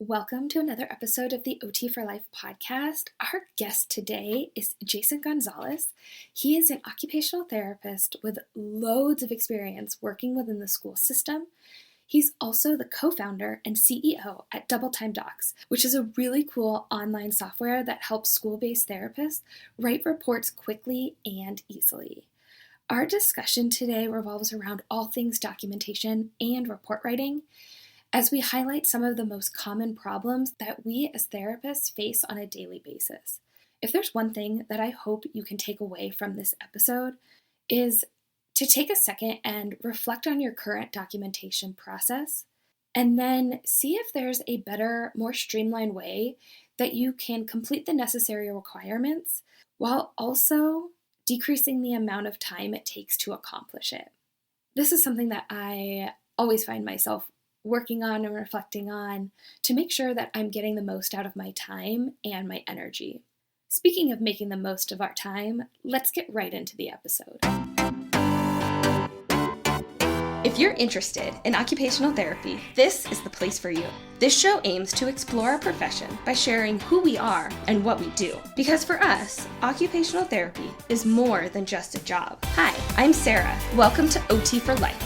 Welcome to another episode of the OT for Life podcast. Our guest today is Jason Gonzales. He is an occupational therapist with loads of experience working within the school system. He's also the co-founder and CEO at Double Time Docs, which is a really cool online software that helps school-based therapists write reports quickly and easily. Our discussion today revolves around all things documentation and report writing, as we highlight some of the most common problems that we as therapists face on a daily basis. If there's one thing that I hope you can take away from this episode is to take a second and reflect on your current documentation process, and then see if there's a better, more streamlined way that you can complete the necessary requirements while also decreasing the amount of time it takes to accomplish it. This is something that I always find myself working on and reflecting on to make sure that I'm getting the most out of my time and my energy. Speaking of making the most of our time, let's get right into the episode. If you're interested in occupational therapy, this is the place for you. This show aims to explore our profession by sharing who we are and what we do. Because for us, occupational therapy is more than just a job. Hi, I'm Sarah. Welcome to OT for Life.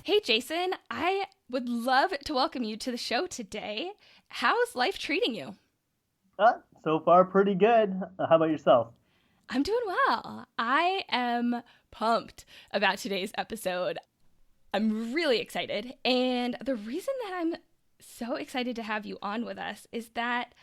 Hey, Jason, I would love to welcome you to the show today. How's life treating you? So far, pretty good. How about yourself? I'm doing well. I am pumped about today's episode. I'm really excited. And the reason that I'm so excited to have you on with us is that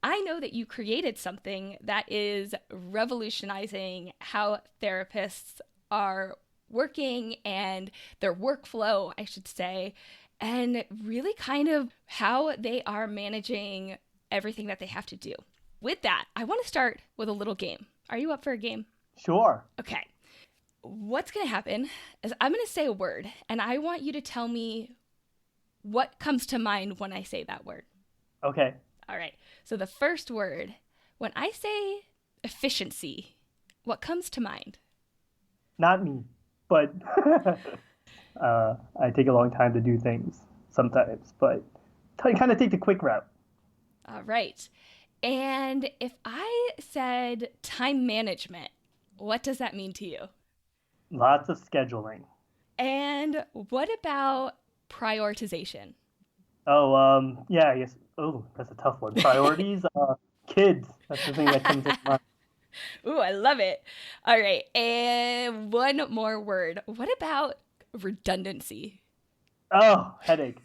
I know that you created something that is revolutionizing how therapists are working and their workflow, I should say, and really kind of how they are managing everything that they have to do. With that, I want to start with a little game. Are you up for a game? Sure. Okay. What's going to happen is I'm going to say a word, and I want you to tell me what comes to mind when I say that word. Okay. All right. So the first word, when I say efficiency, what comes to mind? Not me, but I take a long time to do things sometimes, but I kind of take the quick route. All right. And if I said time management, what does that mean to you? Lots of scheduling. And what about prioritization? Yeah, I guess. Oh, that's a tough one. Priorities, kids. That's the thing that comes to mind. Ooh, I love it. All right. And one more word. What about redundancy? Oh, headache.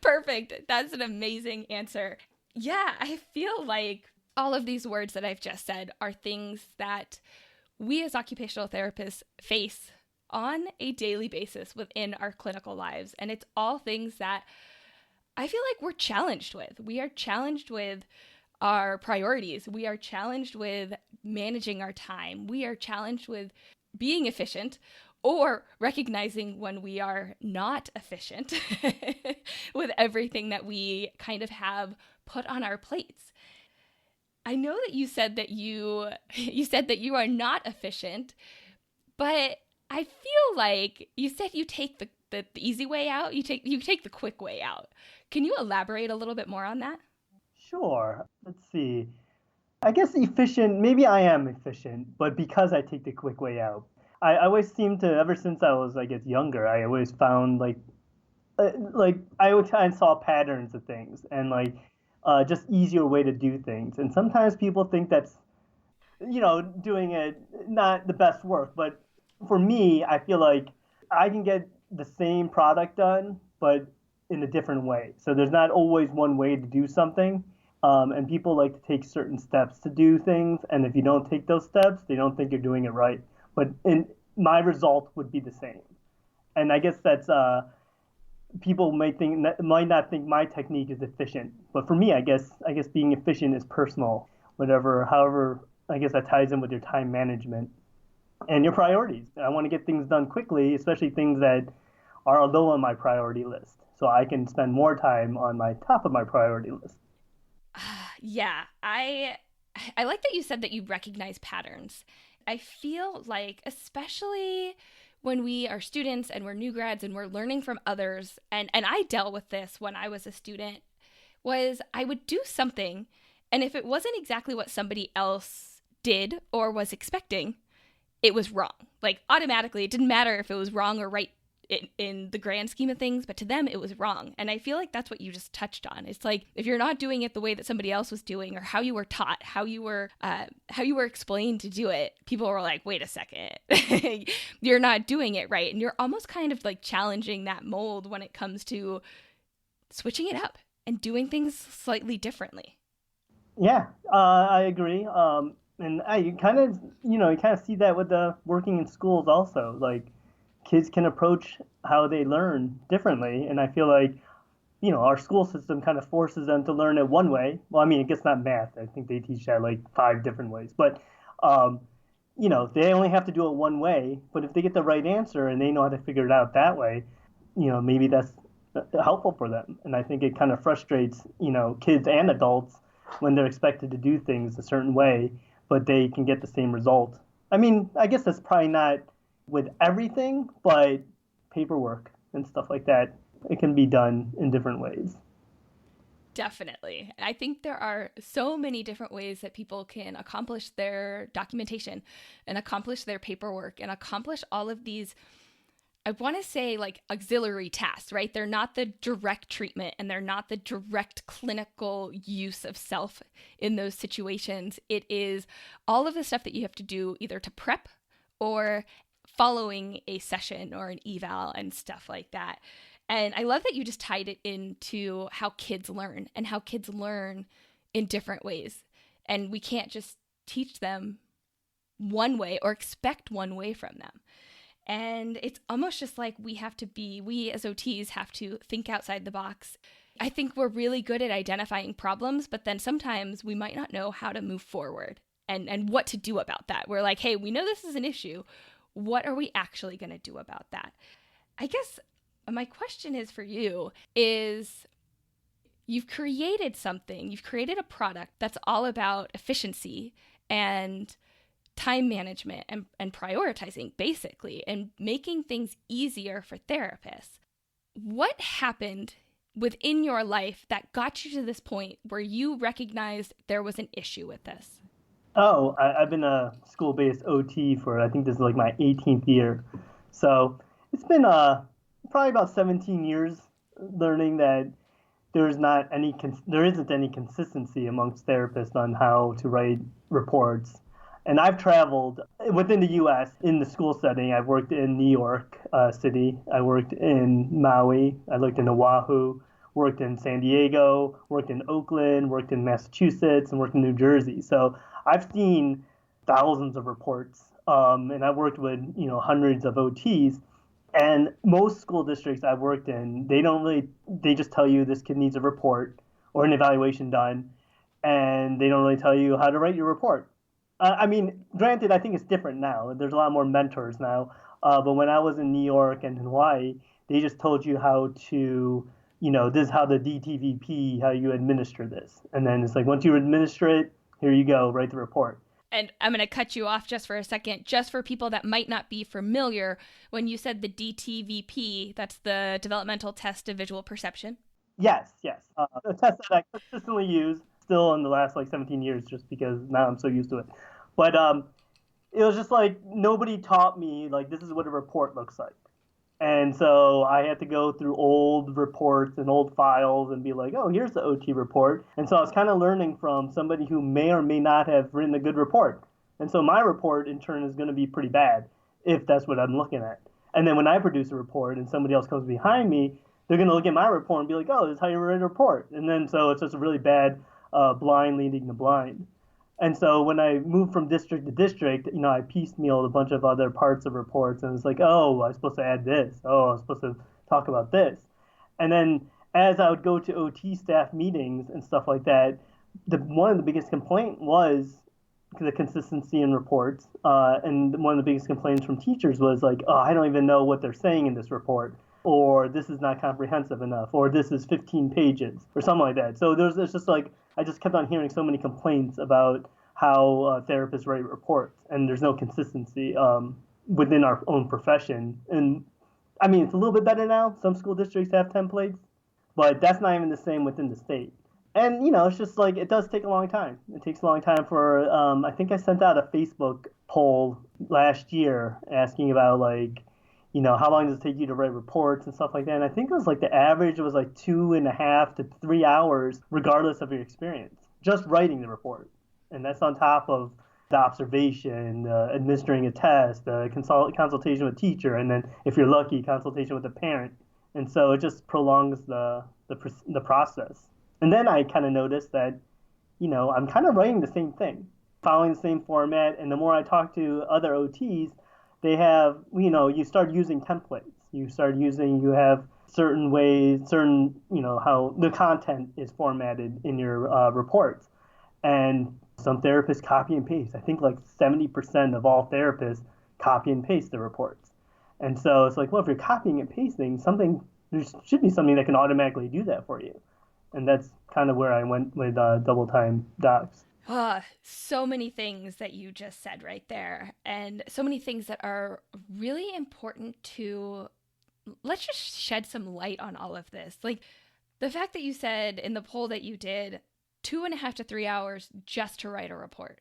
Perfect. That's an amazing answer. Yeah, I feel like all of these words that I've just said are things that we as occupational therapists face on a daily basis within our clinical lives. And it's all things that I feel like we're challenged with. We are challenged with our priorities. We are challenged with managing our time. We are challenged with being efficient or recognizing when we are not efficient with everything that we kind of have put on our plates. I know that you said that you said that you are not efficient, but I feel like you said you take the easy way out. You take the quick way out. Can you elaborate a little bit more on that? Sure. Let's see. I guess efficient, maybe I am efficient, but because I take the quick way out. I always seem to, ever since I was, I guess, younger, I always found I always kind of saw patterns of things and just easier way to do things. And sometimes people think that's, doing it not the best work. But for me, I feel like I can get the same product done, but in a different way. So there's not always one way to do something. And people like to take certain steps to do things. And if you don't take those steps, they don't think you're doing it right. But my result would be the same. And I guess that's people might not think my technique is efficient. But for me, I guess being efficient is personal. However, I guess that ties in with your time management and your priorities. I want to get things done quickly, especially things that are low on my priority list, so I can spend more time on my top of my priority list. Yeah, I like that you said that you recognize patterns. I feel like, especially when we are students and we're new grads and we're learning from others, and I dealt with this when I was a student, was I would do something, and if it wasn't exactly what somebody else did or was expecting, it was wrong. Like, automatically, it didn't matter if it was wrong or right in the grand scheme of things, but to them it was wrong. And I feel like that's what you just touched on. It's like, if you're not doing it the way that somebody else was doing, or how you were taught, how you were explained to do it, people were like, wait a second, you're not doing it right. And you're almost kind of like challenging that mold when it comes to switching it up and doing things slightly differently. Yeah, I agree. And you kind of see that with the working in schools also. Like, kids can approach how they learn differently, and I feel like, our school system kind of forces them to learn it one way. Well, I mean, I guess not math. I think they teach that like 5 different ways, but they only have to do it one way. But if they get the right answer and they know how to figure it out that way, maybe that's helpful for them. And I think it kind of frustrates, kids and adults when they're expected to do things a certain way, but they can get the same result. I mean, I guess that's probably not with everything, but paperwork and stuff like that, it can be done in different ways. Definitely. I think there are so many different ways that people can accomplish their documentation and accomplish their paperwork and accomplish all of these, I want to say, like, auxiliary tasks, right? They're not the direct treatment and they're not the direct clinical use of self in those situations. It is all of the stuff that you have to do either to prep or following a session or an eval and stuff like that. And I love that you just tied it into how kids learn and how kids learn in different ways. And we can't just teach them one way or expect one way from them. And it's almost just like we as OTs have to think outside the box. I think we're really good at identifying problems, but then sometimes we might not know how to move forward and what to do about that. We're like, hey, we know this is an issue. What are we actually going to do about that? I guess my question is for you is, you've created a product that's all about efficiency and time management and prioritizing, basically, and making things easier for therapists. What happened within your life that got you to this point where you recognized there was an issue with this? Oh, I've been a school-based OT for, I think this is like my 18th year. So it's been probably about 17 years learning that there isn't any consistency amongst therapists on how to write reports. And I've traveled within the U.S. in the school setting. I've worked in New York City. I worked in Maui. I looked in Oahu. Worked in San Diego. Worked in Oakland. Worked in Massachusetts, and worked in New Jersey. So I've seen thousands of reports, and I worked with hundreds of OTs. And most school districts I've worked in, they just tell you this kid needs a report or an evaluation done, and they don't really tell you how to write your report. I mean, granted, I think it's different now. There's a lot more mentors now. But when I was in New York and in Hawaii, they just told you how to, this is how the DTVP, how you administer this. And then it's like, once you administer it, here you go, write the report. And I'm going to cut you off just for a second, just for people that might not be familiar. When you said the DTVP, that's the Developmental Test of Visual Perception? Yes. A test that I consistently use still in the last 17 years, just because now I'm so used to it. But it was just like, nobody taught me, this is what a report looks like. And so I had to go through old reports and old files and be like, oh, here's the OT report. And so I was kind of learning from somebody who may or may not have written a good report. And so my report, in turn, is going to be pretty bad if that's what I'm looking at. And then when I produce a report and somebody else comes behind me, they're going to look at my report and be like, oh, this is how you write a report. And then so it's just a really bad blind leading the blind. And so when I moved from district to district, I piecemealed a bunch of other parts of reports, and it's like, oh, I was supposed to add this. Oh, I was supposed to talk about this. And then as I would go to OT staff meetings and stuff like that, one of the biggest complaints was the consistency in reports. And one of the biggest complaints from teachers was like, oh, I don't even know what they're saying in this report, or this is not comprehensive enough, or this is 15 pages, or something like that. So there's just like, I just kept on hearing so many complaints about how therapists write reports, and there's no consistency. within our own profession. And I mean, it's a little bit better now. Some school districts have templates, but that's not even the same within the state. And it's just like it does take a long time. It takes a long time for. I think I sent out a Facebook poll last year asking about like, how long does it take you to write reports and stuff like that. And I think it was like the average was like 2.5 to 3 hours, regardless of your experience, just writing the report. And that's on top of the observation, administering a test, consultation with a teacher, and then if you're lucky, consultation with a parent. And so it just prolongs the process. And then I kind of noticed that, I'm kind of writing the same thing, following the same format. And the more I talk to other OTs, they have, you start using templates. You have certain ways, how the content is formatted in your reports. And some therapists copy and paste. I think like 70% of all therapists copy and paste the reports. And so it's like, well, if you're copying and pasting there should be something that can automatically do that for you. And that's kind of where I went with double time docs. So many things that you just said right there, and so many things that are really important to, let's just shed some light on all of this. Like the fact that you said in the poll that you did 2.5 to 3 hours just to write a report,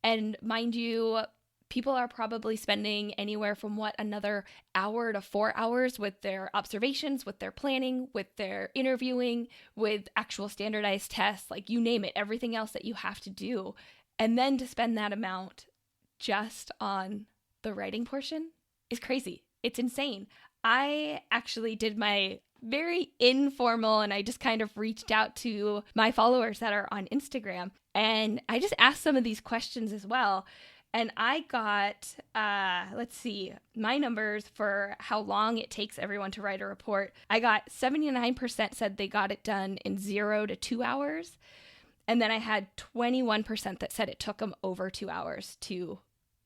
And mind you, people are probably spending anywhere from another hour to 4 hours with their observations, with their planning, with their interviewing, with actual standardized tests, like you name it, everything else that you have to do. And then to spend that amount just on the writing portion is crazy. It's insane. I actually did my very informal, and I just kind of reached out to my followers that are on Instagram, and I just asked some of these questions as well. And I got, my numbers for how long it takes everyone to write a report. I got 79% said they got it done in 0 to 2 hours. And then I had 21% that said it took them over 2 hours to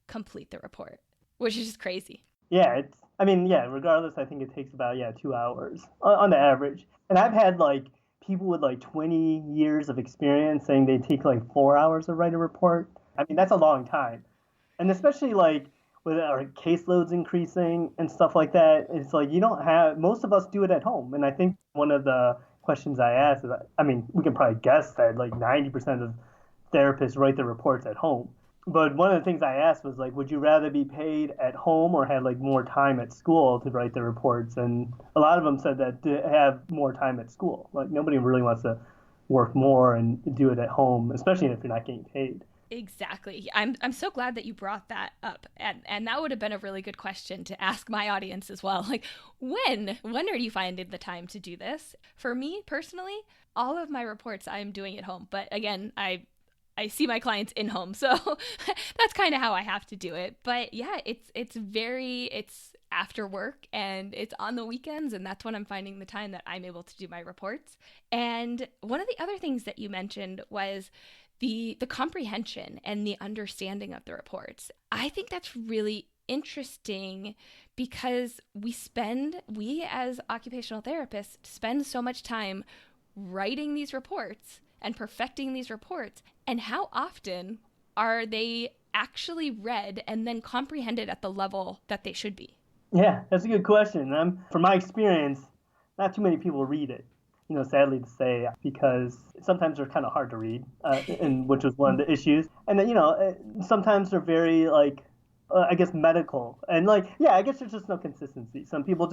complete the report, which is just crazy. Yeah, regardless, I think it takes about, 2 hours on the average. And I've had like people with like 20 years of experience saying they take like 4 hours to write a report. I mean, that's a long time. And especially like with our caseloads increasing and stuff like that, it's like most of us do it at home. And I think one of the questions I asked is, we can probably guess that like 90% of therapists write their reports at home. But one of the things I asked was like, would you rather be paid at home or have like more time at school to write the reports? And a lot of them said that to have more time at school. Like nobody really wants to work more and do it at home, especially if you're not getting paid. Exactly. I'm so glad that you brought that up. And that would have been a really good question to ask my audience as well. Like, when are you finding the time to do this? For me personally, all of my reports I'm doing at home. But again, I see my clients in home. So that's kind of how I have to do it. But yeah, it's after work and it's on the weekends, and that's when I'm finding the time that I'm able to do my reports. And one of the other things that you mentioned was the comprehension and the understanding of the reports. I think that's really interesting because we as occupational therapists spend so much time writing these reports and perfecting these reports. And how often are they actually read and then comprehended at the level that they should be? Yeah, that's a good question. From my experience, not too many people read it. Sadly to say, because sometimes they're kind of hard to read, and which was one of the issues. And then, sometimes they're very I guess medical, and I guess there's just no consistency. Some people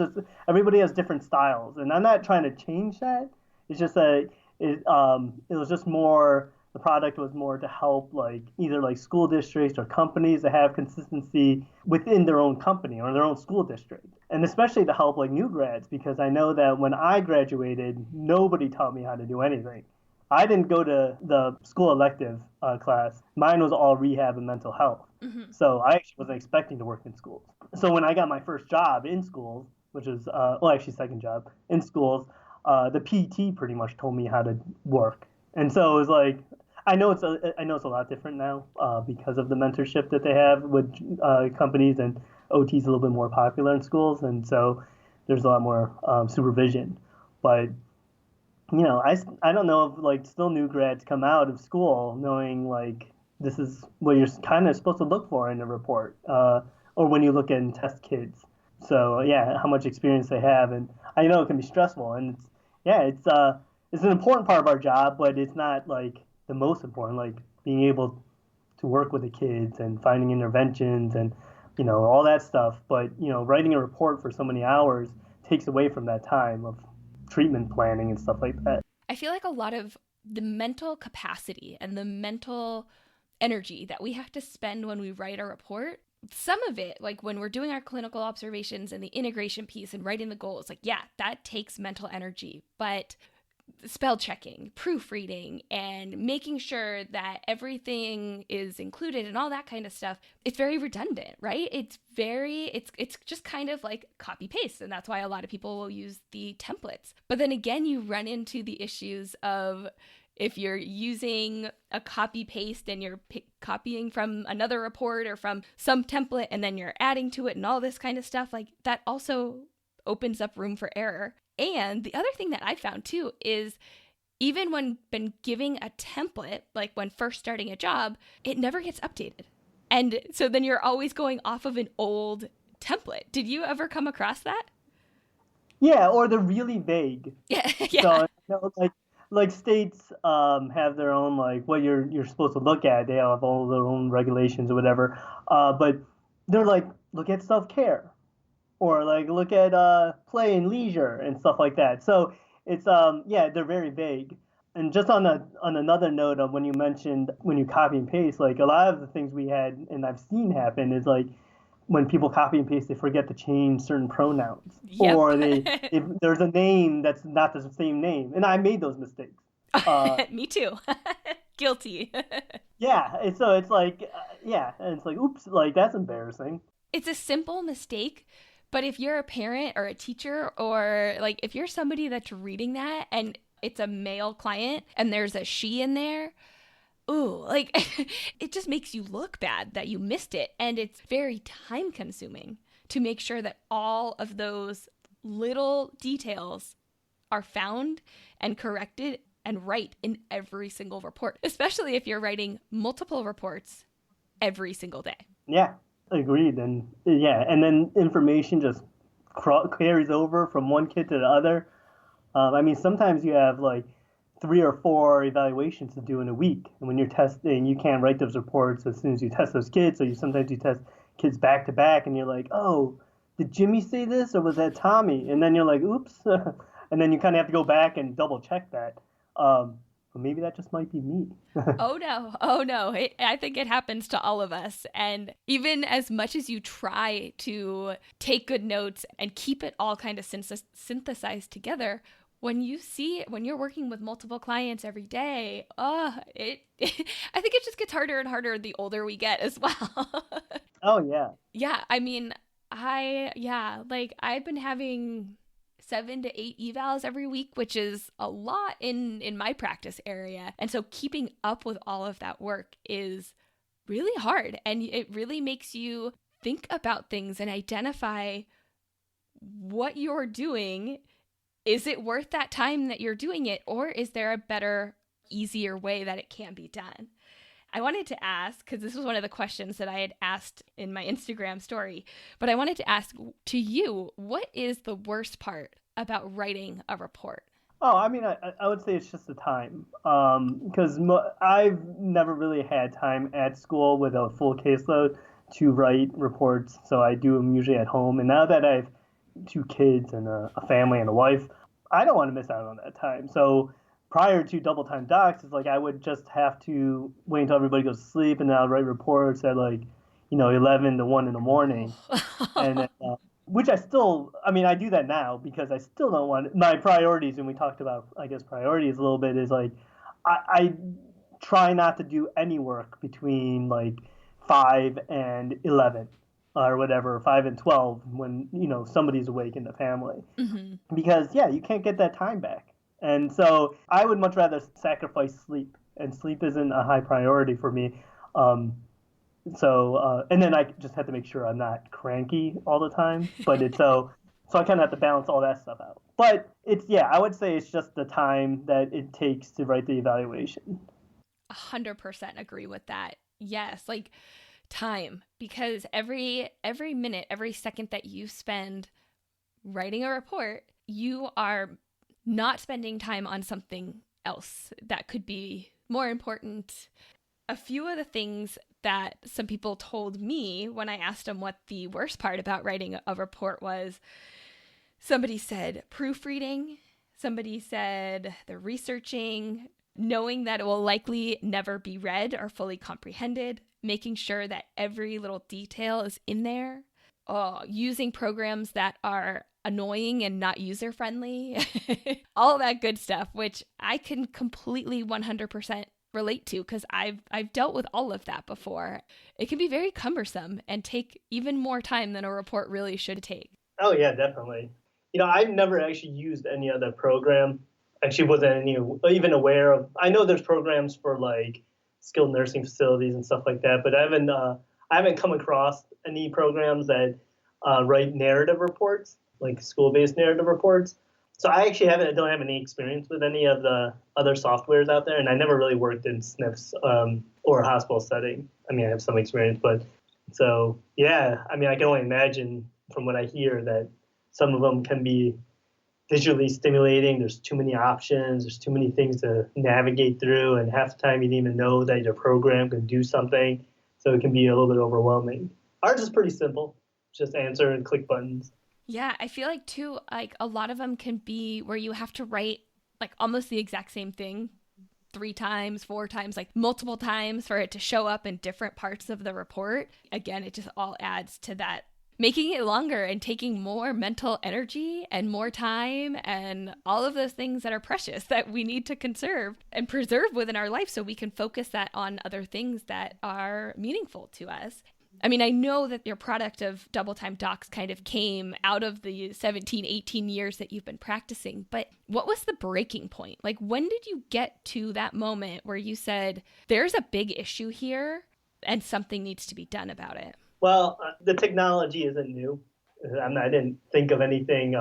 everybody has different styles, and I'm not trying to change that. It's just that it was just more. The product was more to help either school districts or companies that have consistency within their own company or their own school district. And especially to help new grads, because I know that when I graduated, nobody taught me how to do anything. I didn't go to the school elective class. Mine was all rehab and mental health. Mm-hmm. So I actually wasn't expecting to work in schools. So when I got my first job in schools, which is, actually second job in schools, the PT pretty much told me how to work. And so it was I know it's a lot different now because of the mentorship that they have with companies, and OT is a little bit more popular in schools, and so there's a lot more supervision. But I don't know if still new grads come out of school knowing this is what you're kind of supposed to look for in a report, or when you look at and test kids. So yeah, how much experience they have, and I know it can be stressful, and it's an important part of our job, but it's not like the most important. Like being able to work with the kids and finding interventions and all that stuff. But writing a report for so many hours takes away from that time of treatment planning and stuff like that. I feel like a lot of the mental capacity and the mental energy that we have to spend when we write a report, some of it, like when we're doing our clinical observations and the integration piece and writing the goals, like, yeah, that takes mental energy. But spell checking, proofreading, and making sure that everything is included and all that kind of stuff, it's very redundant, right? It's just kind of like copy paste. And that's why a lot of people will use the templates. But then again, you run into the issues of if you're using a copy paste and you're copying from another report or from some template and then you're adding to it and all this kind of stuff, like that also opens up room for error. And the other thing that I found too is even when been giving a template, like when first starting a job, it never gets updated. And so then you're always going off of an old template. Did you ever come across that? Yeah, or they're really vague. Yeah. So like states have their own like what you're supposed to look at. They have all their own regulations or whatever. But they're like look at self-care or like look at play and leisure and stuff like that. So it's they're very vague. And just on another note of when you mentioned when you copy and paste, like a lot of the things we had and I've seen happen is like when people copy and paste, they forget to change certain pronouns, Yep. or if there's a name that's not the same name, and I made those mistakes. Me too. Guilty. Yeah, and so it's like, and it's like, oops, like that's embarrassing. It's a simple mistake, but if you're a parent or a teacher or like if you're somebody that's reading that and it's a male client and there's a she in there, ooh, like it just makes you look bad that you missed it. And it's very time consuming to make sure that all of those little details are found and corrected and right in every single report, especially if you're writing multiple reports every single day. Yeah, agreed. And and then information just carries over from one kid to the other. I mean, sometimes you have like 3 or 4 evaluations to do in a week. And when you're testing, you can't write those reports as soon as you test those kids. So sometimes you test kids back to back and you're like, oh, did Jimmy say this or was that Tommy? And then you're like, oops. And then you kind of have to go back and double check that. But maybe that just might be me. Oh no. I think it happens to all of us. And even as much as you try to take good notes and keep it all kind of synthesized together, when you're working with multiple clients every day, I think it just gets harder and harder the older we get as well. Oh, yeah. Yeah. I mean, I've been having 7 to 8 evals every week, which is a lot in my practice area. And so keeping up with all of that work is really hard. And it really makes you think about things and identify what you're doing. Is it worth that time that you're doing it, or is there a better, easier way that it can be done? I wanted to ask, because this was one of the questions that I had asked in my Instagram story, but I wanted to ask to you, what is the worst part about writing a report? Oh, I mean, I would say it's just the time, because I've never really had time at school with a full caseload to write reports, so I do them usually at home. And now that I've 2 kids and a family and a wife, I don't want to miss out on that time. So prior to double time docs, it's like I would just have to wait until everybody goes to sleep, and then I'll write reports at 11 to 1 in the morning, and then, which I do that now because I still don't want my priorities. And we talked about, I guess, priorities a little bit. Is like I try not to do any work between 5 and 11. Or whatever, 5 and 12, when somebody's awake in the family, because you can't get that time back. And so I would much rather sacrifice sleep, and sleep isn't a high priority for me. And then I just have to make sure I'm not cranky all the time. But so I kind of have to balance all that stuff out. But I would say it's just the time that it takes to write the evaluation. 100% agree with that. Yes, like time, because every minute, every second that you spend writing a report, you are not spending time on something else that could be more important. A few of the things that some people told me when I asked them what the worst part about writing a report was, somebody said proofreading, somebody said the researching, knowing that it will likely never be read or fully comprehended, making sure that every little detail is in there, using programs that are annoying and not user-friendly, all that good stuff, which I can completely 100% relate to because I've dealt with all of that before. It can be very cumbersome and take even more time than a report really should take. Oh yeah, definitely. I've never actually used any other program. Actually, wasn't even aware of. I know there's programs for like skilled nursing facilities and stuff like that, but I haven't come across any programs that write narrative reports, like school-based narrative reports. So I actually don't have any experience with any of the other softwares out there, and I never really worked in SNFs or a hospital setting. I mean, I have some experience, but so yeah, I mean, I can only imagine from what I hear that some of them can be visually stimulating. There's too many options. There's too many things to navigate through, and half the time you didn't even know that your program can do something. So it can be a little bit overwhelming. Ours is pretty simple. Just answer and click buttons. Yeah, I feel like too, like a lot of them can be where you have to write like almost the exact same thing 3 times, 4 times, like multiple times for it to show up in different parts of the report. Again, it just all adds to that, making it longer and taking more mental energy and more time and all of those things that are precious that we need to conserve and preserve within our life so we can focus that on other things that are meaningful to us. I mean, I know that your product of double time docs kind of came out of the 17, 18 years that you've been practicing, but what was the breaking point? Like, when did you get to that moment where you said, there's a big issue here and something needs to be done about it? Well, the technology isn't new. I didn't think of anything.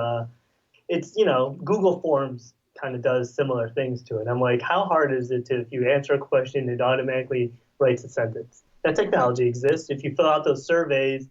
It's, Google Forms kind of does similar things to it. I'm like, how hard is it if you answer a question, it automatically writes a sentence? That technology exists. If you fill out those surveys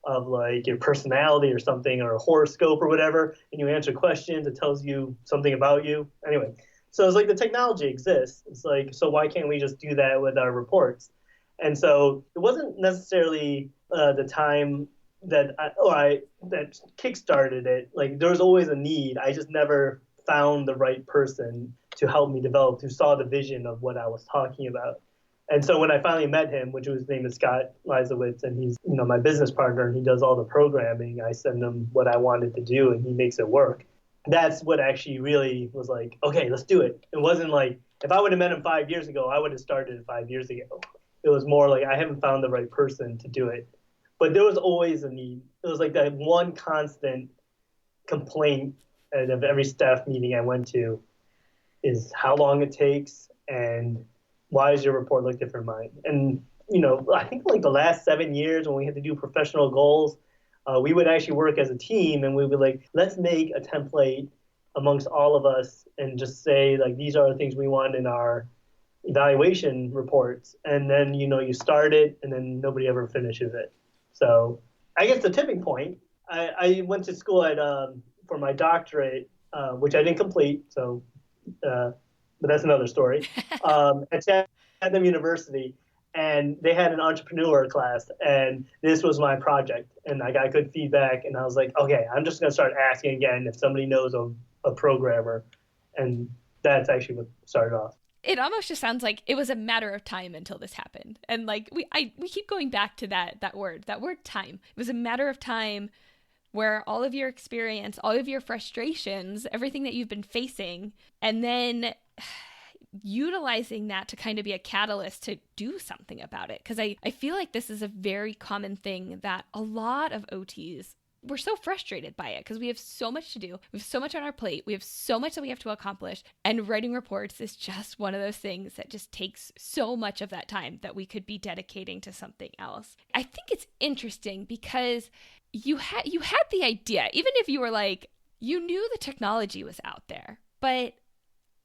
of like your personality or something or a horoscope or whatever, and you answer questions, it tells you something about you. Anyway, so it's like the technology exists. It's like, so why can't we just do that with our reports? And so it wasn't necessarily the time that that kickstarted it. Like there was always a need. I just never found the right person to help me develop, who saw the vision of what I was talking about. And so when I finally met him, his name is Scott Lizowitz, and he's my business partner, and he does all the programming. I send him what I wanted to do, and he makes it work. That's what actually really was like, okay, let's do it. It wasn't like, if I would have met him 5 years ago, I would have started 5 years ago. It was more like I haven't found the right person to do it. But there was always a need. It was like that one constant complaint of every staff meeting I went to is how long it takes and why does your report look different from mine? And, I think like the last 7 years when we had to do professional goals, we would actually work as a team and we would like, let's make a template amongst all of us and just say like, these are the things we want in our evaluation reports. And then, you start it and then nobody ever finishes it. So I guess the tipping point, I went to school for my doctorate, which I didn't complete. So, but that's another story, at Chatham University, and they had an entrepreneur class, and this was my project, and I got good feedback, and I was like, okay, I'm just going to start asking again if somebody knows a programmer, and that's actually what started off. It almost just sounds like it was a matter of time until this happened, and like we keep going back to that word time. It was a matter of time where all of your experience, all of your frustrations, everything that you've been facing, and then utilizing that to kind of be a catalyst to do something about it. Because I feel like this is a very common thing that a lot of OTs, we're so frustrated by it because we have so much to do. We have so much on our plate. We have so much that we have to accomplish. And writing reports is just one of those things that just takes so much of that time that we could be dedicating to something else. I think it's interesting because you had the idea, even if you were like, you knew the technology was out there. But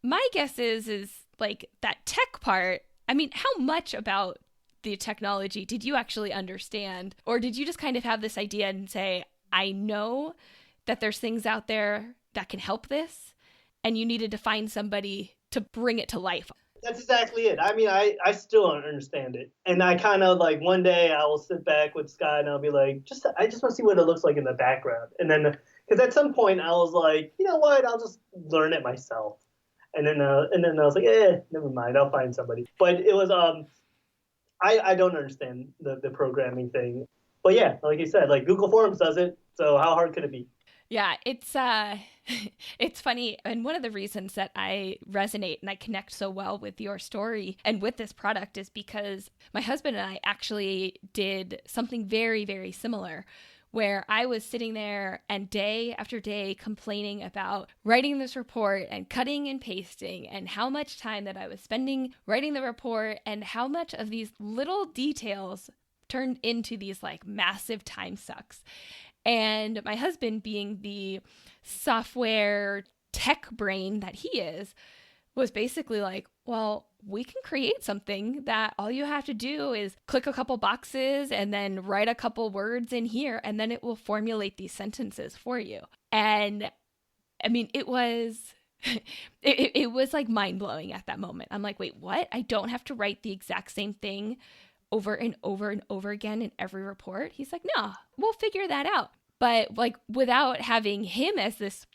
my guess is like that tech part, I mean, how much about the technology did you actually understand? Or did you just kind of have this idea and say, I know that there's things out there that can help this, and you needed to find somebody to bring it to life? That's exactly it. I mean, I still don't understand it. And I kind of like one day I will sit back with Scott and I'll be like, I just want to see what it looks like in the background. And then, because at some point I was like, you know what, I'll just learn it myself. And then I was like, never mind, I'll find somebody. But it was, I don't understand the programming thing. But yeah, like you said, like Google Forms does it. So how hard could it be? Yeah, it's it's funny. And one of the reasons that I resonate and I connect so well with your story and with this product is because my husband and I actually did something very, very similar, where I was sitting there and day after day complaining about writing this report and cutting and pasting and how much time that I was spending writing the report and how much of these little details turned into these like massive time sucks. And my husband, being the software tech brain that he is, was basically like, well, we can create something that all you have to do is click a couple boxes and then write a couple words in here, and then it will formulate these sentences for you. And I mean, it was it was like mind-blowing at that moment. I'm like, wait, what? I don't have to write the exact same thing over and over and over again in every report? He's like, no, we'll figure that out. But like without having him as this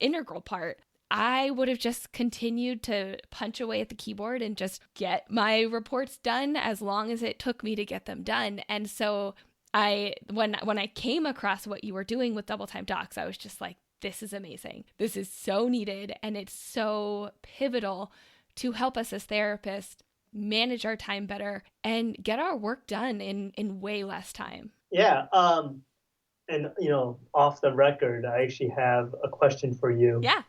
integral part, I would have just continued to punch away at the keyboard and just get my reports done as long as it took me to get them done. And so when I came across what you were doing with Double Time Docs, I was just like, this is amazing. This is so needed. And it's so pivotal to help us as therapists manage our time better and get our work done in way less time. Yeah. And, off the record, I actually have a question for you. Yeah.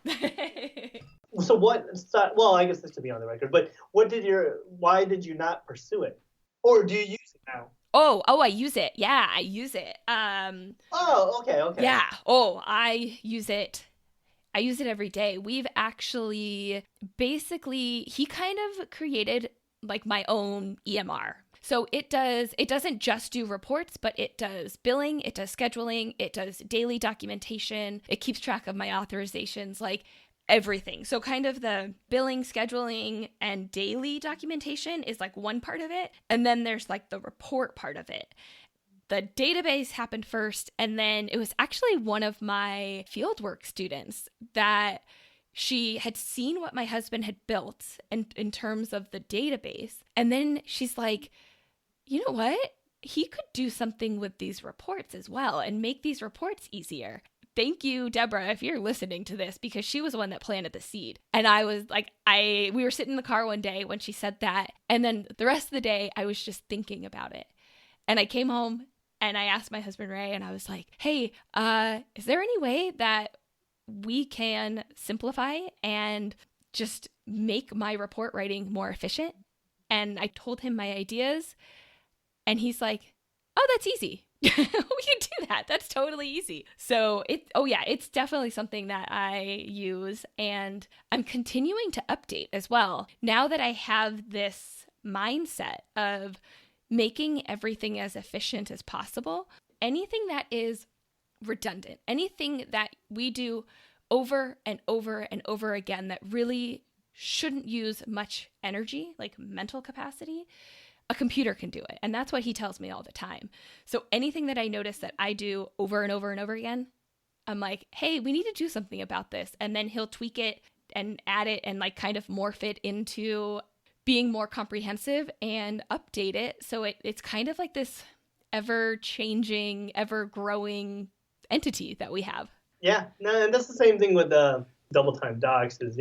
So I guess this should be on the record, but why did you not pursue it? Or do you use it now? Oh, I use it. Yeah, I use it. Okay. Yeah. Oh, I use it. I use it every day. We've actually, basically, he kind of created like my own EMR. So it doesn't just do reports, but it does billing, it does scheduling, it does daily documentation, it keeps track of my authorizations, like everything. So kind of the billing, scheduling, and daily documentation is like one part of it. And then there's like the report part of it. The database happened first, and then it was actually one of my fieldwork students that she had seen what my husband had built in terms of the database. And then she's like, you know what? He could do something with these reports as well and make these reports easier. Thank you, Deborah, if you're listening to this, because she was the one that planted the seed. And I was like, we were sitting in the car one day when she said that. And then the rest of the day, I was just thinking about it. And I came home and I asked my husband, Ray, and I was like, hey, is there any way that we can simplify and just make my report writing more efficient? And I told him my ideas, and he's like, oh, that's easy. We can do that. That's totally easy. So it's definitely something that I use, and I'm continuing to update as well. Now that I have this mindset of making everything as efficient as possible, anything that is redundant, anything that we do over and over and over again that really shouldn't use much energy, like mental capacity, a computer can do it. And that's what he tells me all the time. So anything that I notice that I do over and over and over again, I'm like, hey, we need to do something about this. And then he'll tweak it and add it and like kind of morph it into being more comprehensive and update it. So it's kind of like this ever-changing, ever-growing entity that we have. Yeah, no, and that's the same thing with Double Time Docs is,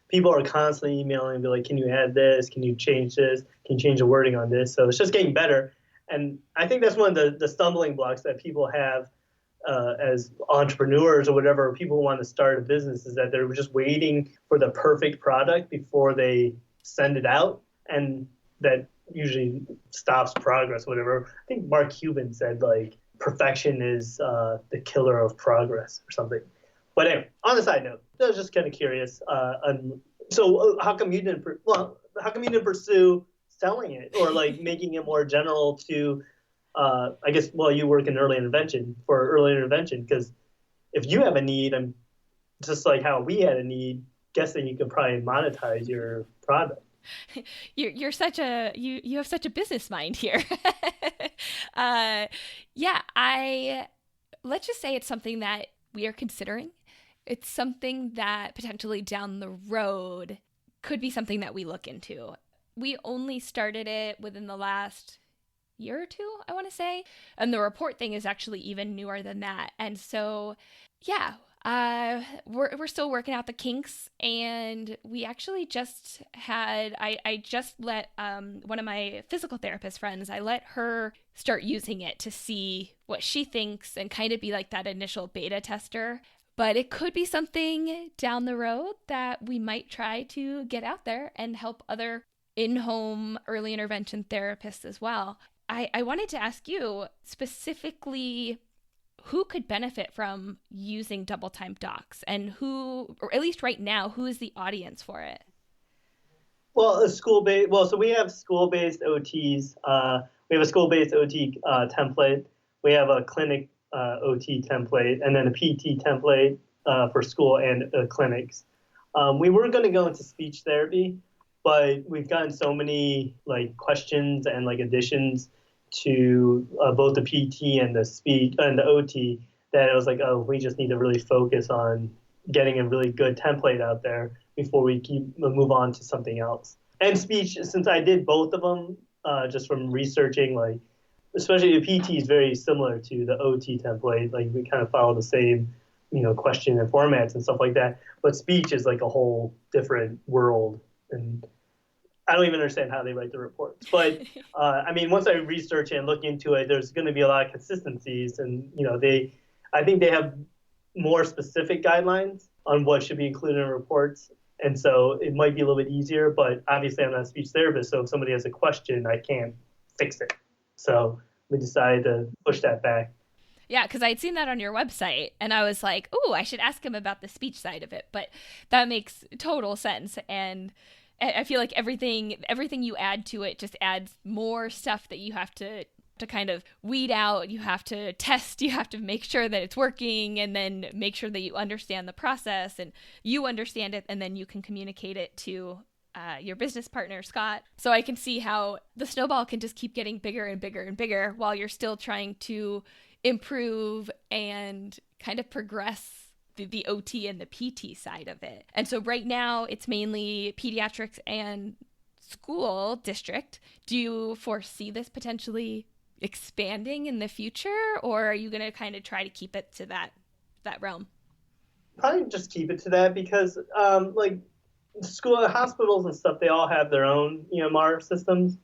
people are constantly emailing and be like, can you add this? Can you change this? Can you change the wording on this? So it's just getting better. And I think that's one of the stumbling blocks that people have as entrepreneurs or whatever, people who want to start a business, is that they're just waiting for the perfect product before they send it out. And that usually stops progress, whatever. I think Mark Cuban said, like, perfection is the killer of progress or something. But anyway, on the side note, I was just kind of curious. So how come you didn't pursue selling it or like making it more general to, I guess, well, you work in early intervention because if you have a need, I'm just like how we had a need, guessing you could probably monetize your product. You're such a you have such a business mind here. Yeah, I let's just say it's something that we are considering. It's something that potentially down the road could be something that we look into. We only started it within the last year or two, I want to say. And the report thing is actually even newer than that. And so, yeah, we're still working out the kinks. And we actually just had, I just let one of my physical therapist friends, I let her start using it to see what she thinks and kind of be like that initial beta tester. But it could be something down the road that we might try to get out there and help other in-home early intervention therapists as well. I wanted to ask you specifically who could benefit from using double time docs and who, or at least right now, who is the audience for it? Well, so we have school-based OTs. We have a school-based OT template. We have a clinic OT template, and then a PT template for school and clinics. We were going to go into speech therapy, but we've gotten so many like questions and like additions to both the PT and the speech and the OT that it was like, oh, we just need to really focus on getting a really good template out there before we move on to something else. And speech, since I did both of them, just from researching, like especially the PT is very similar to the OT template. Like we kind of follow the same, question and formats and stuff like that. But speech is like a whole different world, and I don't even understand how they write the reports. But I mean, once I research and look into it, there's going to be a lot of consistencies, and I think they have more specific guidelines on what should be included in reports. And so it might be a little bit easier, but obviously I'm not a speech therapist, so if somebody has a question, I can't fix it. So we decided to push that back. Yeah, because I had seen that on your website, and I was like, "Ooh, I should ask him about the speech side of it." But that makes total sense, and I feel like everything you add to it just adds more stuff that you have to kind of weed out. You have to test. You have to make sure that it's working, and then make sure that you understand the process and you understand it, and then you can communicate it to your business partner, Scott. So I can see how the snowball can just keep getting bigger and bigger and bigger while you're still trying to improve and kind of progress the OT and the PT side of it. And so right now it's mainly pediatrics and school district. Do you foresee this potentially expanding in the future, or are you going to kind of try to keep it to that realm? Probably just keep it to that because like school hospitals and stuff, they all have their own EMR systems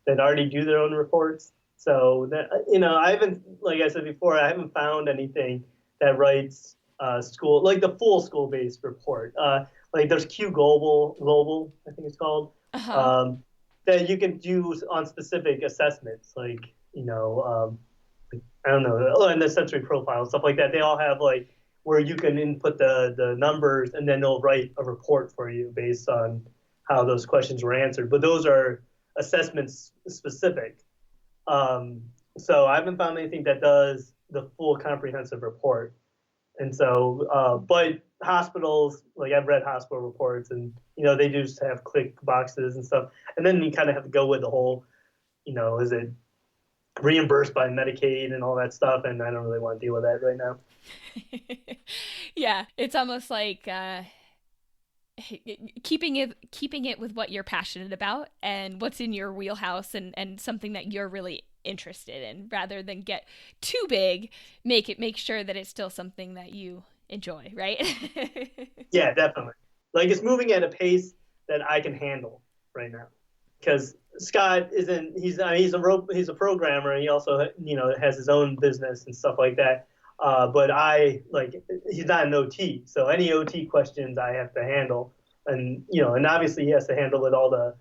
that already do their own reports. So that I haven't, like I said before, I haven't found anything that writes school like the full school-based report. Like there's Q Global, I think it's called, that you can do on specific assessments, like I don't know, and the sensory profile and stuff like that. They all have like where you can input the numbers, and then they'll write a report for you based on how those questions were answered. But those are assessments specific. So I haven't found anything that does the full comprehensive report. And so, but hospitals, like I've read hospital reports, and they do just have click boxes and stuff. And then you kind of have to go with the whole, is it reimbursed by Medicaid and all that stuff? And I don't really want to deal with that right now. Yeah, it's almost like keeping it with what you're passionate about and what's in your wheelhouse and something that you're really interested in, rather than get too big. Make sure that it's still something that you enjoy, right? Yeah, definitely. Like it's moving at a pace that I can handle right now, because Scott isn't. He's a programmer, and he also has his own business and stuff like that. But he's not an OT, so any OT questions I have to handle, and and obviously he has to handle with all the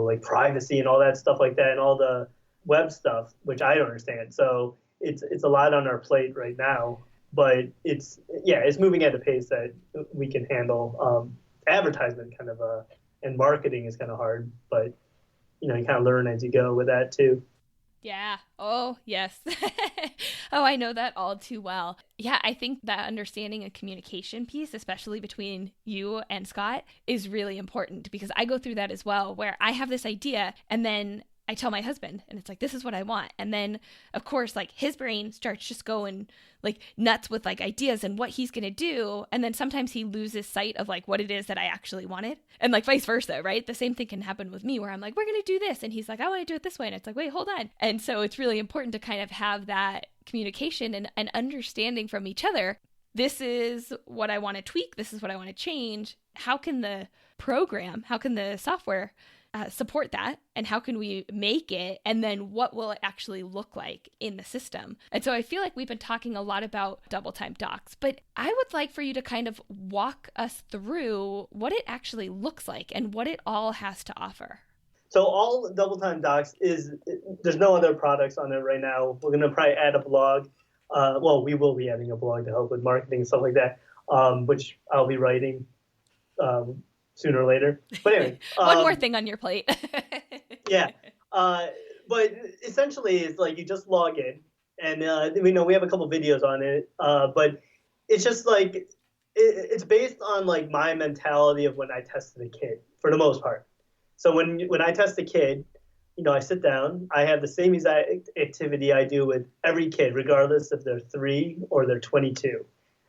like privacy and all that stuff like that, and all the web stuff, which I don't understand. So it's a lot on our plate right now, but it's moving at a pace that we can handle. Advertisement and marketing is kind of hard, but you kind of learn as you go with that too. Yeah. Oh, yes. Oh, I know that all too well. Yeah, I think that understanding a communication piece, especially between you and Scott, is really important because I go through that as well, where I have this idea and then I tell my husband and it's like, this is what I want. And then, of course, like his brain starts just going like nuts with like ideas and what he's going to do. And then sometimes he loses sight of like what it is that I actually wanted. And like vice versa, right? The same thing can happen with me where I'm like, we're going to do this. And he's like, I want to do it this way. And it's like, wait, hold on. And so it's really important to kind of have that communication and understanding from each other. This is what I want to tweak. This is what I want to change. How can the software support that, and how can we make it, and then what will it actually look like in the system? And so I feel like we've been talking a lot about double time docs, but I would like for you to kind of walk us through what it actually looks like and what it all has to offer. So all double time docs there's no other products on it right now. We're going to probably add a blog. We will be adding a blog to help with marketing and stuff like that, which I'll be writing sooner or later. But anyway. One more thing on your plate. Yeah. But essentially, it's like you just log in. And we have a couple videos on it. But it's just like, it's based on like my mentality of when I tested a kid, for the most part. So when I test a kid, I sit down, I have the same exact activity I do with every kid, regardless if they're 3 or they're 22.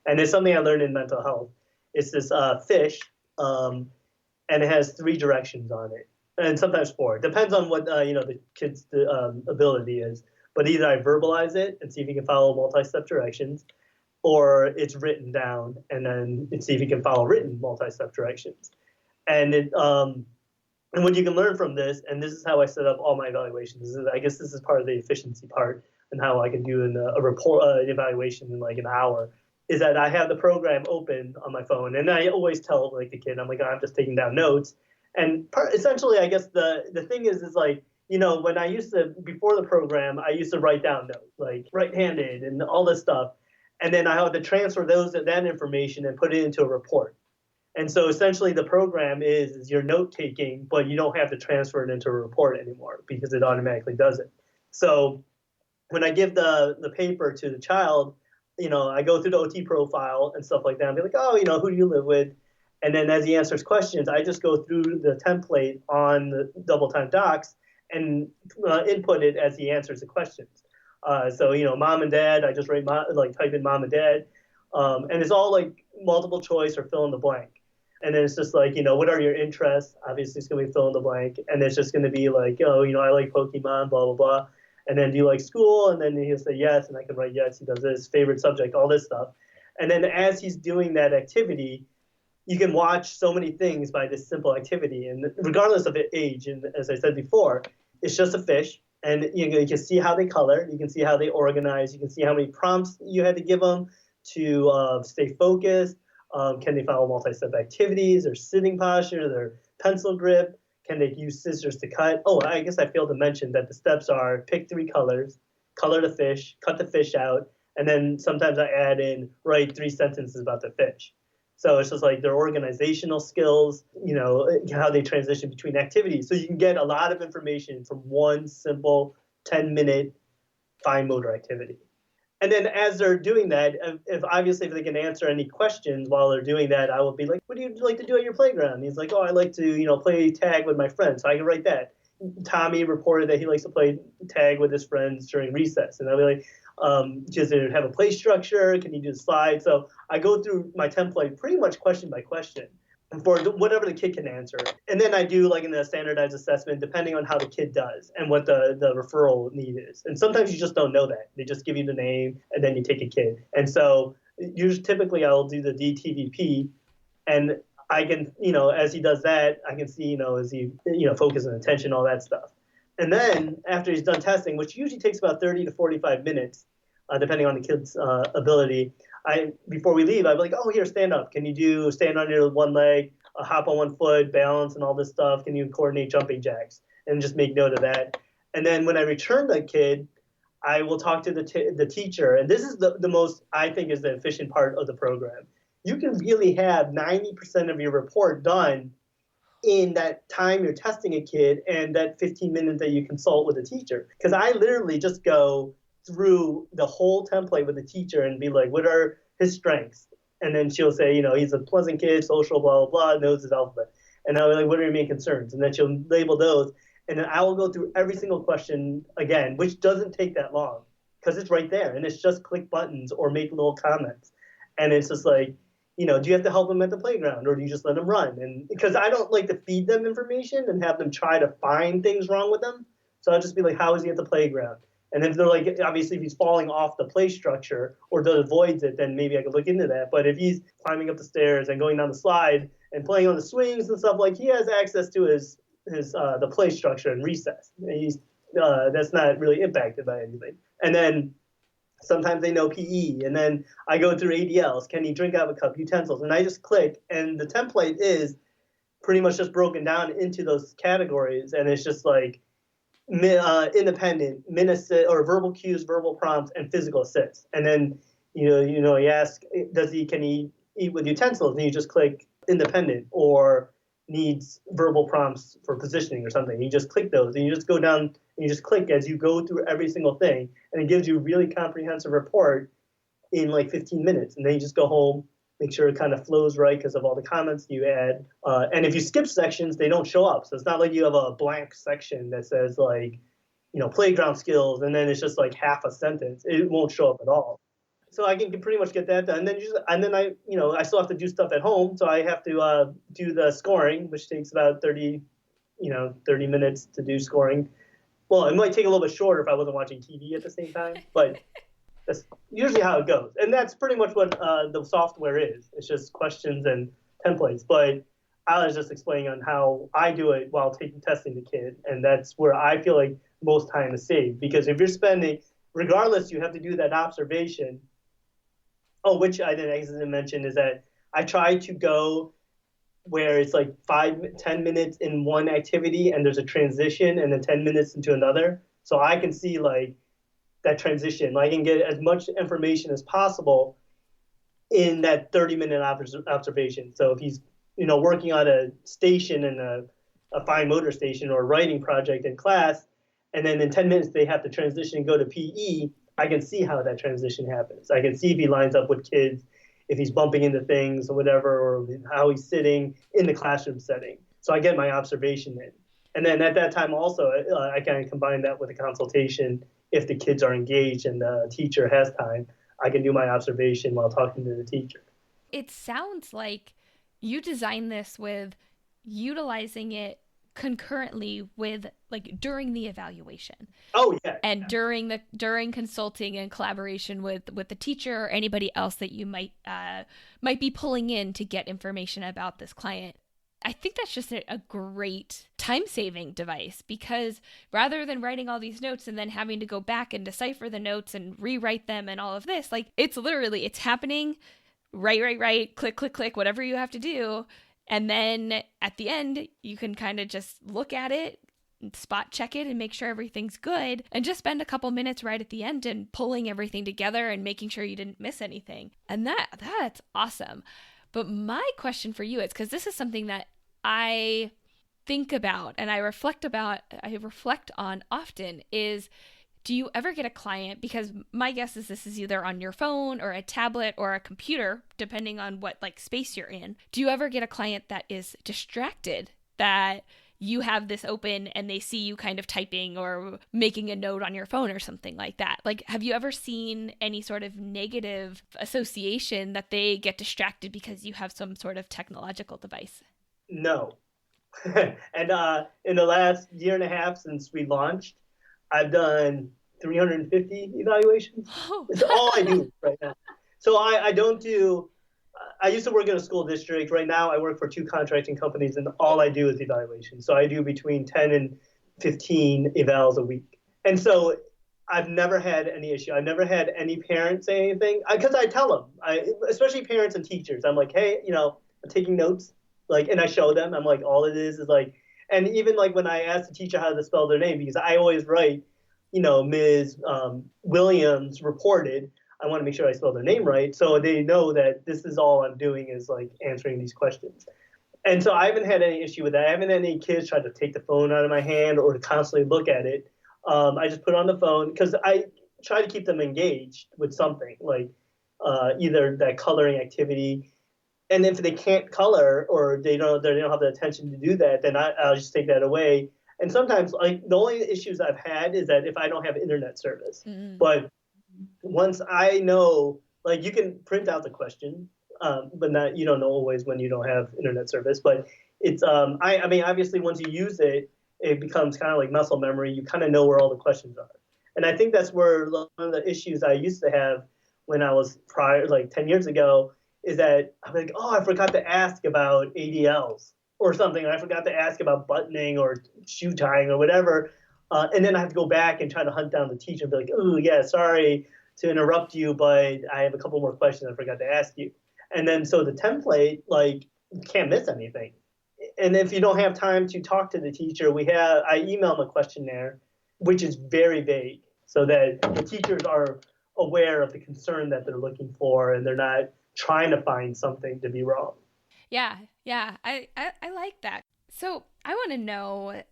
And it's something I learned in mental health. It's this fish, and it has 3 directions on it, and sometimes 4. It depends on what the kid's ability is. But either I verbalize it and see if he can follow multi-step directions, or it's written down and then see if he can follow written multi-step directions. And and what you can learn from this, and this is how I set up all my evaluations. I guess this is part of the efficiency part and how I can do a report, an evaluation in like an hour, is that I have the program open on my phone. And I always tell like the kid, I'm like, I'm just taking down notes. And essentially, I guess the thing is like, when I used to, before the program, I used to write down notes, like right-handed and all this stuff. And then I had to transfer that information and put it into a report. And so essentially the program is your note-taking, but you don't have to transfer it into a report anymore because it automatically does it. So when I give the paper to the child, I go through the OT profile and stuff like that and be like, oh, who do you live with? And then as he answers questions, I just go through the template on the double time docs and input it as he answers the questions. So, mom and dad, I just type in mom and dad. And it's all like multiple choice or fill in the blank. And then it's just like, what are your interests? Obviously, it's going to be fill in the blank. And it's just going to be like, I like Pokemon, blah, blah, blah. And then do you like school? And then he'll say yes. And I can write yes, he does this, favorite subject, all this stuff. And then as he's doing that activity, you can watch so many things by this simple activity. And regardless of age, and as I said before, it's just a fish. And you can see how they color. You can see how they organize. You can see how many prompts you had to give them to stay focused. Can they follow multi-step activities, their sitting posture, their pencil grip? Can they use scissors to cut? Oh, I guess I failed to mention that the steps are pick 3 colors, color the fish, cut the fish out, and then sometimes I add in, write 3 sentences about the fish. So it's just like their organizational skills, how they transition between activities. So you can get a lot of information from one simple 10-minute fine motor activity. And then as they're doing that, if they can answer any questions while they're doing that, I will be like, what do you like to do at your playground? And he's like, I like to, play tag with my friends. So I can write that. Tommy reported that he likes to play tag with his friends during recess. And I'll be like, does it have a play structure? Can you do the slide? So I go through my template pretty much question by question for whatever the kid can answer. And then I do like in the standardized assessment, depending on how the kid does and what the referral need is. And sometimes you just don't know that. They just give you the name and then you take a kid. And so typically I'll do the DTVP and I can, as he does that, I can see, is he, focus and attention, all that stuff. And then after he's done testing, which usually takes about 30 to 45 minutes, depending on the kid's ability, before we leave, I'd be like, oh, here, stand up. Can you do stand on your one leg, hop on one foot, balance, and all this stuff? Can you coordinate jumping jacks? And just make note of that. And then when I return the kid, I will talk to the teacher. And this is the most, I think, is the efficient part of the program. You can really have 90% of your report done in that time you're testing a kid and that 15 minutes that you consult with a teacher. Because I literally just go through the whole template with the teacher and be like, what are his strengths? And then she'll say, he's a pleasant kid, social, blah, blah, blah, knows his alphabet. And I'll be like, what are your main concerns? And then she'll label those. And then I will go through every single question again, which doesn't take that long because it's right there. And it's just click buttons or make little comments. And it's just like, do you have to help them at the playground or do you just let them run? And because I don't like to feed them information and have them try to find things wrong with them. So I'll just be like, how is he at the playground? And if they're like, obviously, if he's falling off the play structure or avoids it, then maybe I could look into that. But if he's climbing up the stairs and going down the slide and playing on the swings and stuff, like he has access to his the play structure and recess. And he's that's not really impacted by anything. And then sometimes they know PE. And then I go through ADLs. Can he drink out of a cup? Utensils. And I just click. And the template is pretty much just broken down into those categories. And it's just like, independent, min-assist, or verbal cues, verbal prompts, and physical assists. And then, you ask, can he eat with utensils? And you just click independent, or needs verbal prompts for positioning or something. You just click those, and you just go down and you just click as you go through every single thing, and it gives you a really comprehensive report in like 15 minutes. And then you just go home, make sure it kind of flows right because of all the comments you add. And if you skip sections, they don't show up. So it's not like you have a blank section that says like, playground skills, and then it's just like half a sentence. It won't show up at all. So I can pretty much get that done. And then I still have to do stuff at home. So I have to do the scoring, which takes about 30 minutes to do scoring. Well, it might take a little bit shorter if I wasn't watching TV at the same time, but that's usually how it goes. And that's pretty much what the software is. It's just questions and templates. But I was just explaining on how I do it while testing the kid. And that's where I feel like most time is saved. Because if you're spending, regardless, you have to do that observation. Oh, which I didn't mention is that I try to go where it's like 5-10 minutes in one activity and there's a transition and then 10 minutes into another. So I can see like that transition. I can get as much information as possible in that 30-minute observation. So if he's, working on a station in a fine motor station or a writing project in class, and then in 10 minutes they have to transition and go to PE, I can see how that transition happens. I can see if he lines up with kids, if he's bumping into things or whatever, or how he's sitting in the classroom setting. So I get my observation in. And then at that time also, I can combine that with a consultation. If the kids are engaged and the teacher has time, I can do my observation while talking to the teacher. It sounds like you designed this with utilizing it concurrently with like during the evaluation. Oh yeah. And during consulting and collaboration with the teacher or anybody else that you might be pulling in to get information about this client. I think that's just a great time-saving device, because rather than writing all these notes and then having to go back and decipher the notes and rewrite them and all of this, like it's happening, right, click, whatever you have to do. And then at the end, you can kind of just look at it, spot check it, and make sure everything's good, and just spend a couple minutes right at the end and pulling everything together and making sure you didn't miss anything. And that's awesome. But my question for you is, because this is something that I think about and I reflect on often, is do you ever get a client, because my guess is this is either on your phone or a tablet or a computer, depending on what like space you're in. Do you ever get a client that is distracted, that you have this open and they see you kind of typing or making a note on your phone or something like that? Like, have you ever seen any sort of negative association that they get distracted because you have some sort of technological device? No. And in the last year and a half since we launched, I've done 350 evaluations. Oh. It's all I do right now. So I don't do, I used to work in a school district. Right now I work for 2 contracting companies, and all I do is evaluation. So I do between 10 and 15 evals a week. And so I've never had any issue. I've never had any parent say anything, because I tell them, especially parents and teachers, I'm like, hey, I'm taking notes, like, and I show them, I'm like, all it is like, and even like when I ask the teacher how to spell their name, because I always write, Ms. Williams reported, I want to make sure I spell their name right. So they know that this is all I'm doing is like answering these questions. And so I haven't had any issue with that. I haven't had any kids try to take the phone out of my hand or to constantly look at it. I just put on the phone because I try to keep them engaged with something like either that coloring activity. And if they can't color or they don't have the attention to do that, then I'll just take that away. And sometimes like the only issues I've had is that if I don't have internet service. Mm-hmm. But once I know, like you can print out the question, but not you don't know always when you don't have internet service. But it's I mean obviously once you use it, it becomes kind of like muscle memory. You kind of know where all the questions are. And I think that's where one of the issues I used to have when I was prior, like 10 years ago, is that I'm like, oh, I forgot to ask about ADLs or something. I forgot to ask about buttoning or shoe tying or whatever. And then I have to go back and try to hunt down the teacher and be like, oh, yeah, sorry to interrupt you, but I have a couple more questions I forgot to ask you. And then so the template, like, you can't miss anything. And if you don't have time to talk to the teacher, I email them a questionnaire, which is very vague, so that the teachers are aware of the concern that they're looking for and they're not trying to find something to be wrong. Yeah, I like that. So I want to know,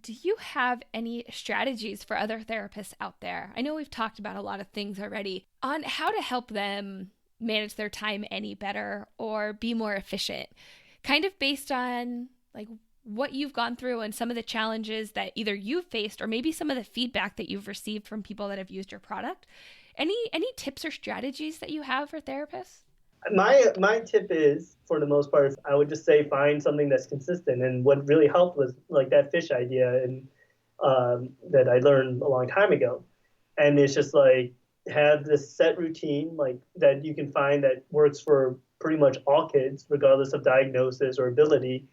do you have any strategies for other therapists out there? I know we've talked about a lot of things already on how to help them manage their time any better or be more efficient, kind of based on like what you've gone through and some of the challenges that either you've faced or maybe some of the feedback that you've received from people that have used your product. Any tips or strategies that you have for therapists? My tip is, for the most part, I would just say find something that's consistent. And what really helped was like that fish idea and that I learned a long time ago. And it's just like have this set routine like that you can find that works for pretty much all kids, regardless of diagnosis or ability,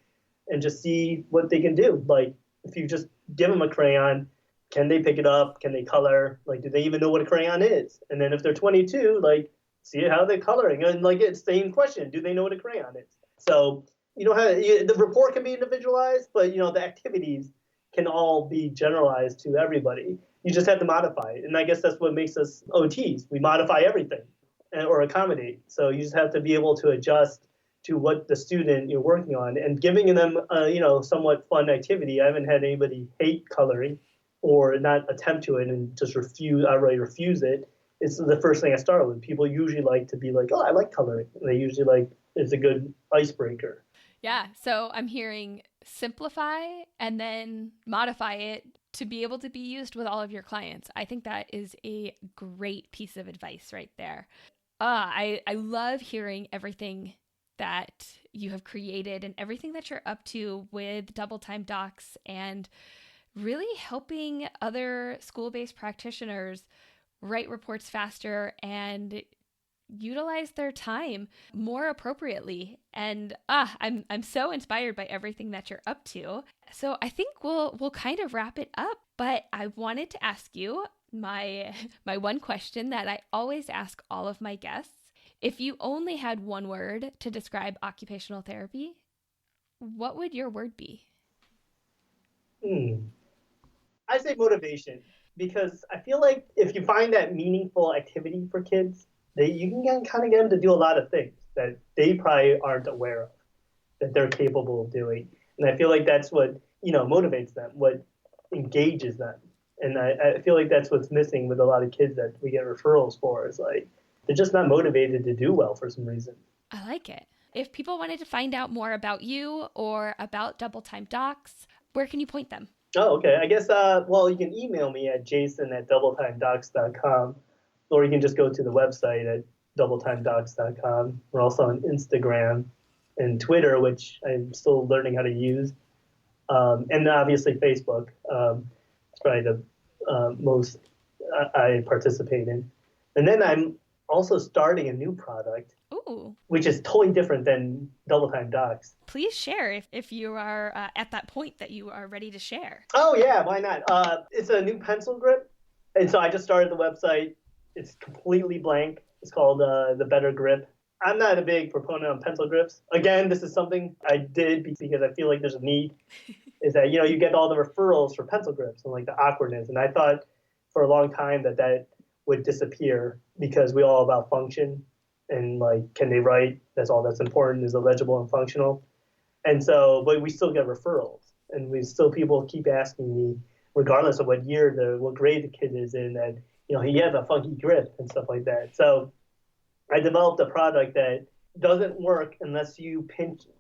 and just see what they can do. Like if you just give them a crayon, can they pick it up? Can they color? Like, do they even know what a crayon is? And then if they're 22, like, see how they're coloring. And like, it's the same question. Do they know what a crayon is? So you know how the report can be individualized, but you know, the activities can all be generalized to everybody. You just have to modify it. And I guess that's what makes us OTs. We modify everything or accommodate. So you just have to be able to adjust to what the student you're working on and giving them you know, somewhat fun activity. I haven't had anybody hate coloring or not attempt to it and just outright refuse it. It's the first thing I start with. People usually like to be like, oh, I like coloring. And they usually like, it's a good icebreaker. Yeah. So I'm hearing simplify and then modify it to be able to be used with all of your clients. I think that is a great piece of advice right there. I love hearing everything that you have created and everything that you're up to with Double Time Docs and really helping other school-based practitioners write reports faster and utilize their time more appropriately. And I'm so inspired by everything that you're up to. So I think we'll kind of wrap it up. But I wanted to ask you my one question that I always ask all of my guests. If you only had one word to describe occupational therapy, what would your word be? I say motivation, because I feel like if you find that meaningful activity for kids, you can kind of get them to do a lot of things that they probably aren't aware of that they're capable of doing. And I feel like that's what, you know, motivates them, what engages them. And I feel like that's what's missing with a lot of kids that we get referrals for, is like they're just not motivated to do well for some reason. I like it. If people wanted to find out more about you or about Double Time Docs, where can you point them? Oh, okay. I guess, well, you can email me at jason@doubletimedocs.com, or you can just go to the website at doubletimedocs.com. We're also on Instagram and Twitter, which I'm still learning how to use. And obviously Facebook. It's probably the most I participate in. And then I'm also starting a new product. Ooh. Which is totally different than Double Time Docs. Please share if you are at that point that you are ready to share. Oh, yeah, why not? It's a new pencil grip. And so I just started the website. It's completely blank. It's called The Better Grip. I'm not a big proponent of pencil grips. Again, this is something I did because I feel like there's a need, is that, you know, you get all the referrals for pencil grips and like the awkwardness. And I thought for a long time that would disappear because we all about function. And like, can they write? That's all that's important, is it legible and functional. And so, but we still get referrals, and people keep asking me, regardless of what grade the kid is in, that he has a funky grip and stuff like that. So I developed a product that doesn't work unless you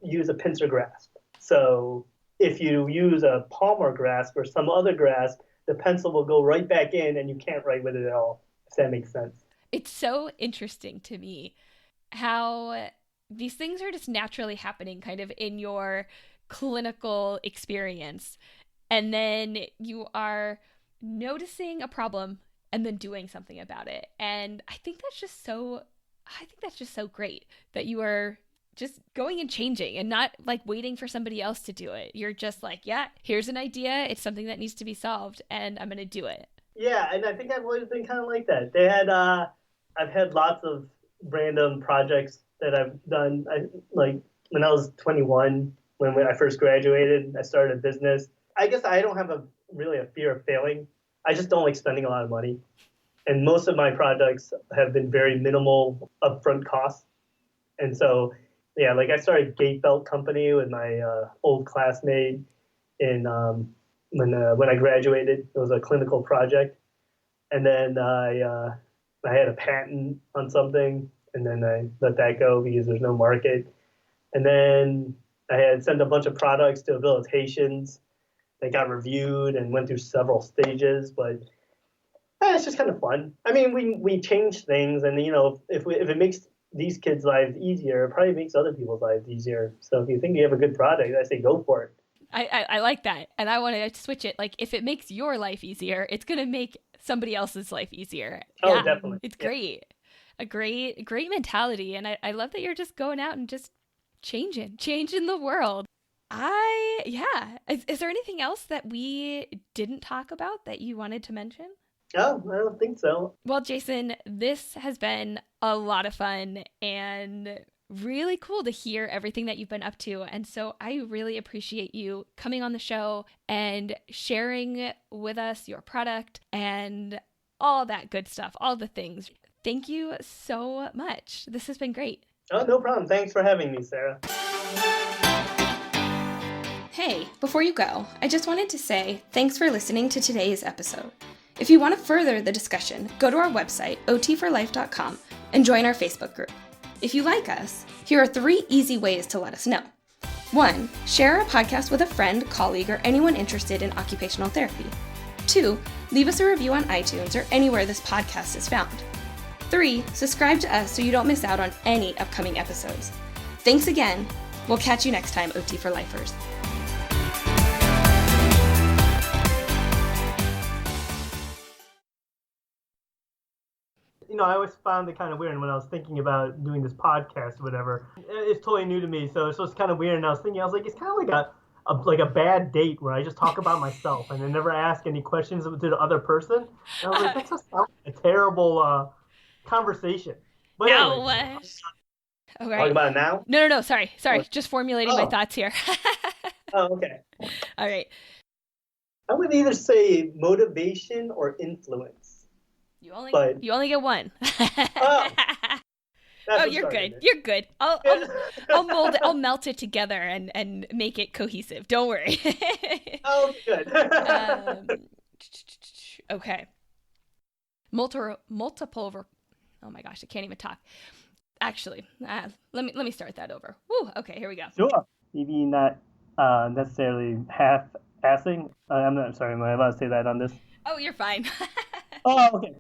use a pincer grasp. So if you use a palmar grasp or some other grasp, the pencil will go right back in, and you can't write with it at all. If that makes sense. It's so interesting to me how these things are just naturally happening kind of in your clinical experience. And then you are noticing a problem and then doing something about it. And I think that's just so great that you are just going and changing and not like waiting for somebody else to do it. You're just like, yeah, here's an idea. It's something that needs to be solved, and I'm going to do it. Yeah, and I think I've always been kind of like that. I've had lots of random projects that I've done. Like when I was 21, when I first graduated, I started a business. I guess I don't have really a fear of failing. I just don't like spending a lot of money. And most of my projects have been very minimal upfront costs. And so, yeah, like I started a gate belt company with my old classmate when I graduated. It was a clinical project. And then I had a patent on something, and then I let that go because there's no market. And then I had sent a bunch of products to habilitations. They got reviewed and went through several stages, but it's just kind of fun. I mean, we change things, and if it makes these kids' lives easier, it probably makes other people's lives easier. So if you think you have a good product, I say go for it. I like that, and I want to switch it. Like, if it makes your life easier, it's gonna make somebody else's life easier. Oh, yeah, definitely. It's great. A great mentality, and I love that you're just going out and just changing the world. Is there anything else that we didn't talk about that you wanted to mention? Oh, I don't think so. Well, Jason, this has been a lot of fun and really cool to hear everything that you've been up to. And so I really appreciate you coming on the show and sharing with us your product and all that good stuff, all the things. Thank you so much. This has been great. Oh, no problem. Thanks for having me, Sarah. Hey, before you go, I just wanted to say thanks for listening to today's episode. If you want to further the discussion, go to our website, otforlife.com, and join our Facebook group. If you like us, here are 3 easy ways to let us know. 1. Share our podcast with a friend, colleague, or anyone interested in occupational therapy. 2. Leave us a review on iTunes or anywhere this podcast is found. 3. Subscribe to us so you don't miss out on any upcoming episodes. Thanks again. We'll catch you next time, OT for Lifers. I always found it kind of weird when I was thinking about doing this podcast or whatever. It's totally new to me, so it's just kind of weird. And I was like, it's kind of like a bad date where I just talk about myself and I never ask any questions to the other person. And I was like, that just sounds like a terrible conversation. But no. Anyway. All right. Talk about it now? No. Sorry. Just formulating my thoughts here. Oh, okay. All right. I would either say motivation or influence. You only get one. Oh, you're good. You're good. I'll mold it. I'll melt it together and make it cohesive. Don't worry. Oh, good. Okay. Multiple. Oh my gosh, I can't even talk. Actually, let me start that over. Woo. Okay, here we go. Sure. Maybe not necessarily half-assing. I'm not sorry. Am I allowed to say that on this? Oh, you're fine. Oh, okay.